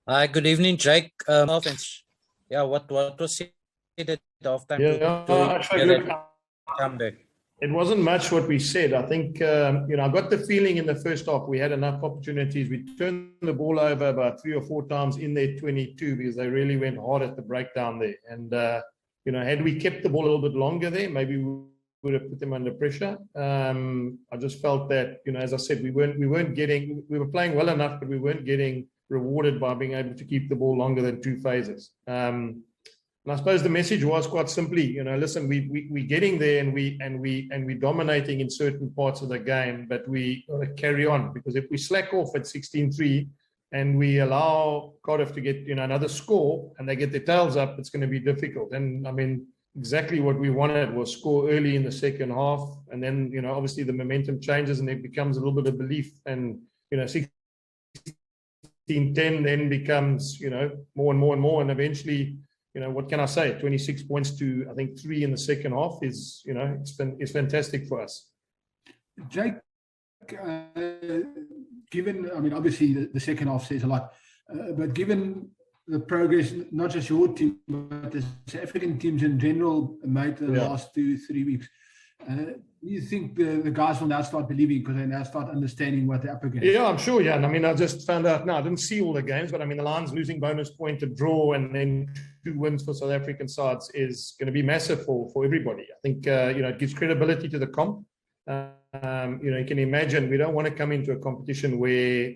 Hi, good evening, Jake. Offense. Yeah, what was said at halftime to Actually, get look, that comeback? it wasn't much what we said. I think, I got the feeling in the first half we had enough opportunities. We turned the ball over about 3 or 4 times in their 22 because they really went hard at the breakdown there. And, had we kept the ball a little bit longer there, maybe we would have put them under pressure. I just felt that, as I said, we were playing well enough, but we weren't getting rewarded by being able to keep the ball longer than 2 phases. And I suppose the message was quite simply, listen, we're getting there and we're dominating in certain parts of the game, but we got to carry on, because if we slack off at 16-3 and we allow Cardiff to get another score and they get their tails up, it's going to be difficult. And I mean, exactly what we wanted was score early in the second half, and then obviously the momentum changes and it becomes a little bit of belief, and 16-10 then becomes more and more and more, and eventually. What can I say? 26 points to, I think, 3 in the second half is, it's fantastic for us. Jake, given, I mean, obviously the second half says a lot, but given the progress, not just your team, but the South African teams in general made the last 2-3 weeks, you think the guys will now start believing because they now start understanding what they're up against? Yeah, I'm sure. Yeah, and I mean, I just found out now. I didn't see all the games, but I mean, the Lions losing bonus point, a draw, and then 2 wins for South African sides is going to be massive for everybody. I think it gives credibility to the comp. You can imagine we don't want to come into a competition where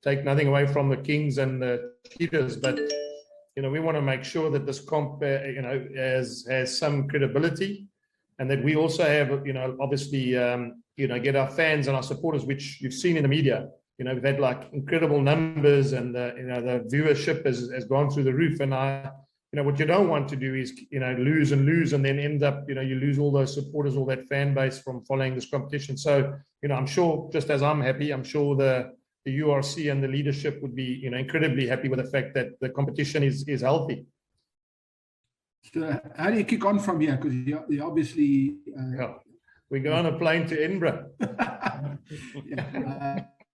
take nothing away from the Kings and the Cheetahs, but we want to make sure that this comp has some credibility. And that we also have, obviously, get our fans and our supporters, which you've seen in the media. We've had like incredible numbers, and the viewership has gone through the roof. And what you don't want to do is, lose and lose, and then end up, you lose all those supporters, all that fan base from following this competition. So, I'm sure, just as I'm happy, I'm sure the URC and the leadership would be, incredibly happy with the fact that the competition is healthy. So how do you kick on from here? Because you obviously... we go on a plane to Edinburgh.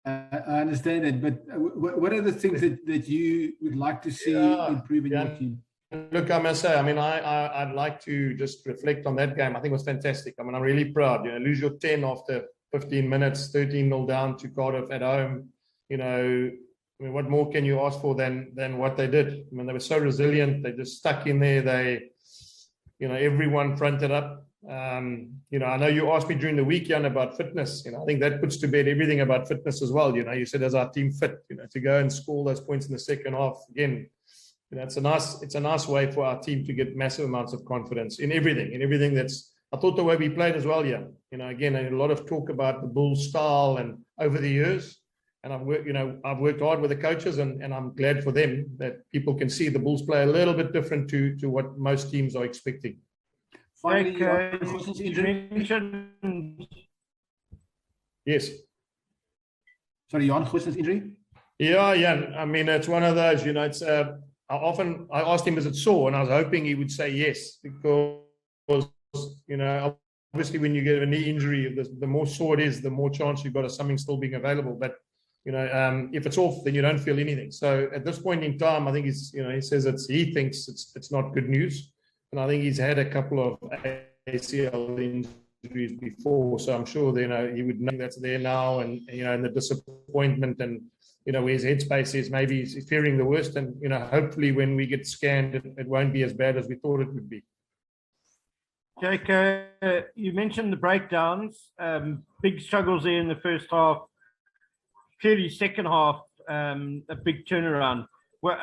I understand that, but what are the things that you would like to see improve in your team? Look, I must say, I mean, I'd like to just reflect on that game. I think it was fantastic. I mean, I'm really proud. Lose your 10 after 15 minutes, 13-0 down to Cardiff at home. I mean, what more can you ask for than what they did? I mean, they were so resilient. They just stuck in there. They, everyone fronted up. I know you asked me during the week, Jan, about fitness. I think that puts to bed everything about fitness as well. You said, as our team fit, to go and score those points in the second half again. It's a nice way for our team to get massive amounts of confidence in everything that's. I thought the way we played as well, again, a lot of talk about the Bulls style and over the years. And I've worked hard with the coaches, and I'm glad for them that people can see the Bulls play a little bit different to what most teams are expecting. Finally, yes. Sorry, Jan, Goosen's injury? Yeah. I mean, it's one of those, it's I asked him, is it sore? And I was hoping he would say yes, because, obviously when you get a knee injury, the more sore it is, the more chance you've got of something still being available. But if it's off, then you don't feel anything. So at this point in time, I think he says he thinks it's not good news, and I think he's had a couple of ACL injuries before, so I'm sure he would know that's there now, and and the disappointment and where his headspace is, maybe he's fearing the worst, and hopefully when we get scanned, it won't be as bad as we thought it would be. Jake, you mentioned the breakdowns, big struggles there in the first half. Clearly, second half, a big turnaround. Well,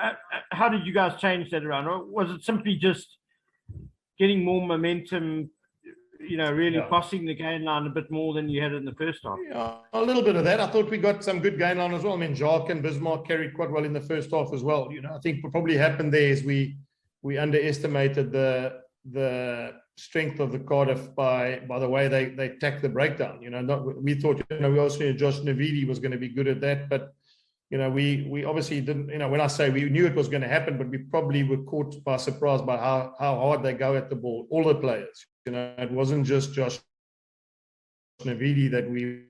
how did you guys change that around? Or was it simply just getting more momentum, really bossing the gain line a bit more than you had in the first half? Yeah, a little bit of that. I thought we got some good gain line as well. I mean, Jacques and Bismarck carried quite well in the first half as well. I think what probably happened there is we underestimated the strength of the Cardiff by the way they attacked the breakdown. We thought we also knew Josh Navidi was going to be good at that, but we obviously didn't. When I say we knew it was going to happen, but we probably were caught by surprise by how hard they go at the ball. All the players. It wasn't just Josh Navidi that we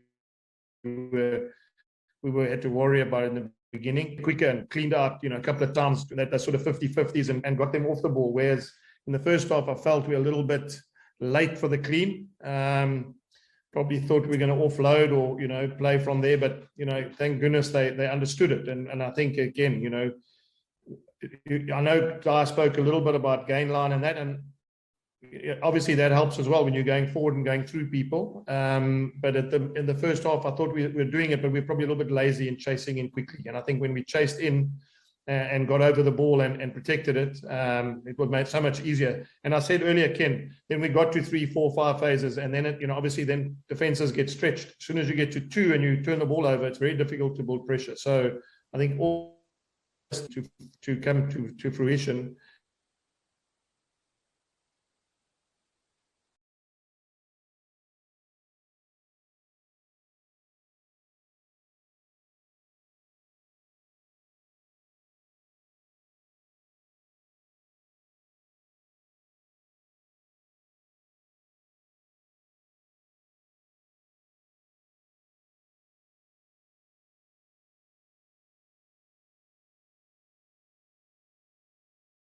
had to worry about in the beginning, quicker and cleaned out, a couple of times that sort of 50-50s and got them off the ball. Whereas in the first half, I felt we were a little bit late for the clean. Probably thought we were going to offload or, play from there. But, thank goodness they understood it. And I think, again, I know Guy spoke a little bit about gain line and that, and obviously that helps as well when you're going forward and going through people. But in the first half, I thought we were doing it, but we're probably a little bit lazy in chasing in quickly. And I think when we chased in and got over the ball and protected it, it would make it so much easier. And I said earlier, Ken, then we got to 3, 4, 5 phases, and then obviously then defenses get stretched. As soon as you get to 2 and you turn the ball over, it's very difficult to build pressure. So I think all to come to fruition.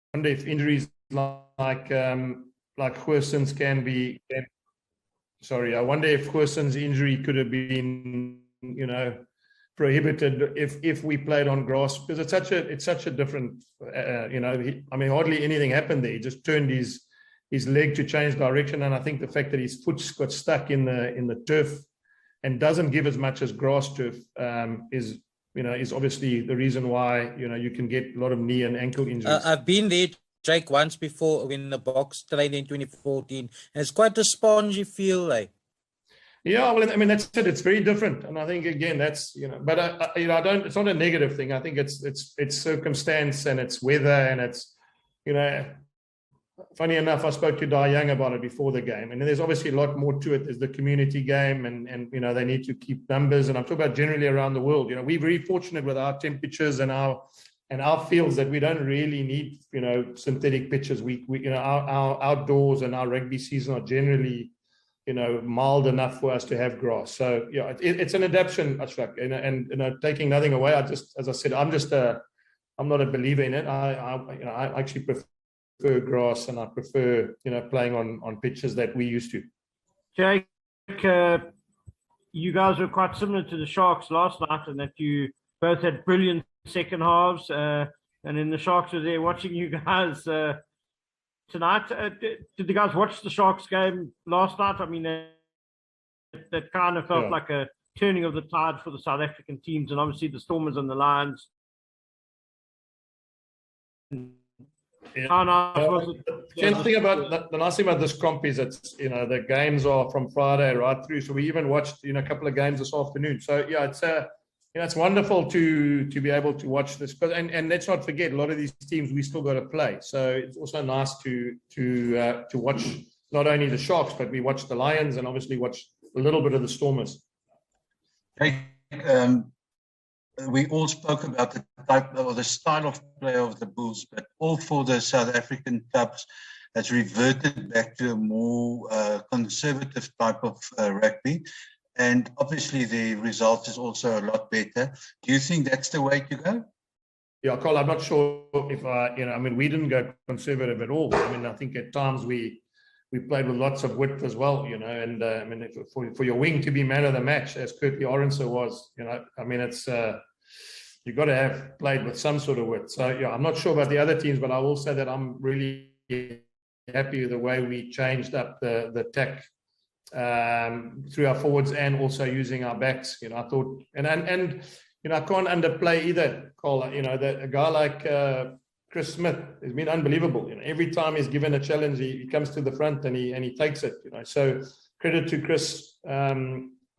I wonder if injuries like Goosen's can be. Sorry, I wonder if Goosen's injury could have been, prohibited if we played on grass, because it's such a different, hardly anything happened there. He just turned his leg to change direction, and I think the fact that his foot's got stuck in the turf and doesn't give as much as grass turf is obviously the reason why, you can get a lot of knee and ankle injuries. I've been there, Jake, once before in the box training in 2014, and it's quite a spongy feel like. Yeah, well, that's it. It's very different, and I think again that's but I don't. It's not a negative thing. I think it's circumstance and it's weather and it's Funny enough, I spoke to Dai Young about it before the game, and there's obviously a lot more to it. There's the community game, and they need to keep numbers. And I'm talking about generally around the world. We're very fortunate with our temperatures and our fields that we don't really need synthetic pitches. We our outdoors and our rugby season are generally mild enough for us to have grass. So it's an adaptation, Ashraf, and taking nothing away. As I said, I'm not a believer in it. I actually prefer grass, and I prefer playing on pitches that we used to. Jake, you guys were quite similar to the Sharks last night, in that you both had brilliant second halves, and then the Sharks were there watching you guys tonight. Did the guys watch the Sharks game last night? I mean, that kind of felt like a turning of the tide for the South African teams, and obviously the Stormers and the Lions. Yeah. How nice was it? The nice thing about this comp is it's the games are from Friday right through, so we even watched a couple of games this afternoon. So it's wonderful to be able to watch this. But and let's not forget, a lot of these teams we still got to play. So it's also nice to watch not only the Sharks, but we watch the Lions and obviously watch a little bit of the Stormers. We all spoke about the type or the style of play of the Bulls, but all for the South African clubs has reverted back to a more conservative type of rugby. And obviously the result is also a lot better. Do you think that's the way to go? Yeah, Carl, I'm not sure if we didn't go conservative at all. I think at times we played with lots of width as well, and for your wing to be man of the match, as Kurtley Orenser was, it's you've got to have played with some sort of width. So I'm not sure about the other teams, but I will say that I'm really happy with the way we changed up the attack through our forwards and also using our backs. I thought, and I can't underplay either, Carl. A guy like Chris Smith has been unbelievable. Every time he's given a challenge, he comes to the front and he takes it. So credit to Chris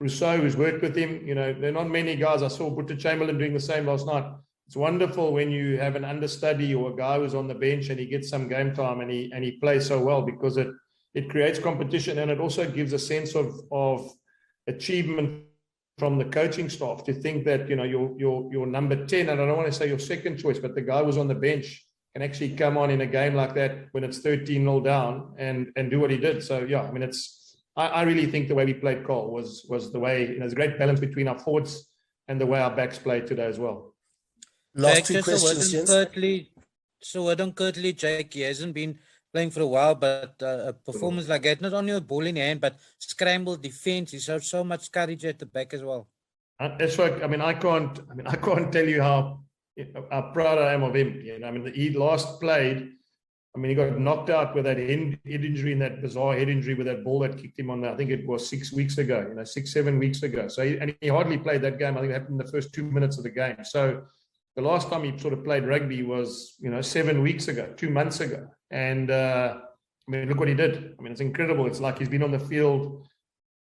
Rousseau, who's worked with him. There are not many guys. I saw Butter Chamberlain doing the same last night. It's wonderful when you have an understudy or a guy who's on the bench and he gets some game time and he plays so well, because it creates competition, and it also gives a sense of achievement from the coaching staff to think that your number 10, and I don't want to say your second choice, but the guy who's on the bench can actually come on in a game like that when it's 13-0 down and do what he did. So I really think the way we played, Carl, was the way. There's a great balance between our forwards and the way our backs played today as well. Last Jake, two just a word questions, on gents. Kirtley. So word on Kirtley, Jake. He hasn't been playing for a while, but a performance like that, not only a ball in hand, but scrambled defense. He showed so much courage at the back as well. That's right. I mean, I can't tell you how proud I am of him. You know, I mean, he last played. I mean, he got knocked out with that head injury, in that bizarre head injury with that ball that kicked him on. I think it was 6 weeks ago. You know, 6-7 weeks ago. So he hardly played that game. I think it happened in the first 2 minutes of the game. So the last time he sort of played rugby was, 7 weeks ago, 2 months ago. And I mean, look what he did. I mean, it's incredible. It's like he's been on the field.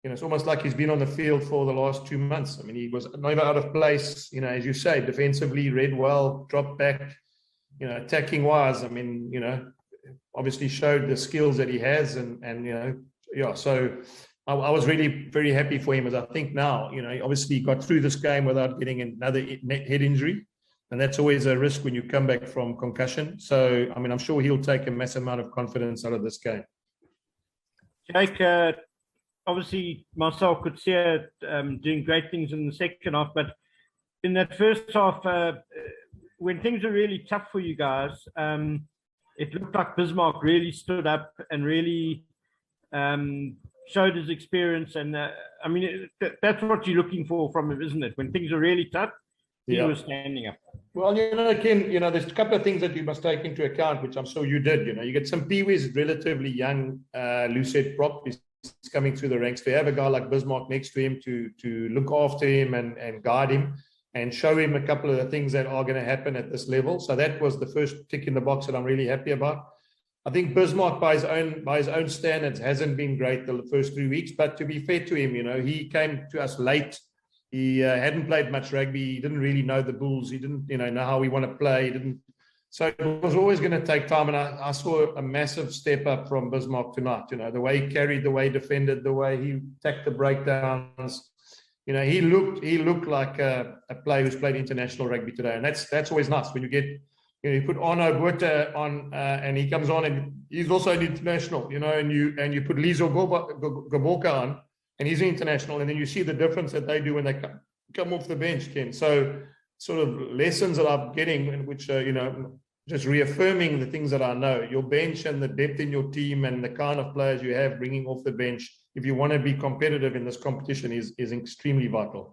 It's almost like he's been on the field for the last 2 months. I mean, he was never out of place. As you say, defensively read well, dropped back. Attacking wise, I mean, obviously showed the skills that he has, and so I was really very happy for him, as I think now, obviously he got through this game without getting another head injury, and that's always a risk when you come back from concussion. So, I mean, I'm sure he'll take a massive amount of confidence out of this game. Jake, obviously Marcel could see it doing great things in the second half, but in that first half, when things were really tough for you guys, it looked like Bismarck really stood up and really showed his experience. And I mean, that's what you're looking for from him, isn't it? When things are really tough, he was standing up. Well, Ken, there's a couple of things that you must take into account, which I'm sure you did. You get some peewees, relatively young, loose-head prop is coming through the ranks. To have a guy like Bismarck next to him to look after him and guide him, and show him a couple of the things that are going to happen at this level. So that was the first tick in the box that I'm really happy about. I think Bismarck, by his own standards, hasn't been great the first 3 weeks. But to be fair to him, he came to us late. He hadn't played much rugby. He didn't really know the Bulls. He didn't, know how we want to play. He didn't. So it was always going to take time. And I saw a massive step up from Bismarck tonight. The way he carried, the way he defended, the way he attacked the breakdowns. He looked like a player who's played international rugby today, and that's always nice when you get, you put Arno Botha on, and he comes on, and he's also an international, and you put Lizo Gqoboka on, and he's an international, and then you see the difference that they do when they come off the bench, Ken. So sort of lessons that I'm getting, which just reaffirming the things that I know. Your bench and the depth in your team and the kind of players you have bringing off the bench, if you want to be competitive in this competition, is extremely vital.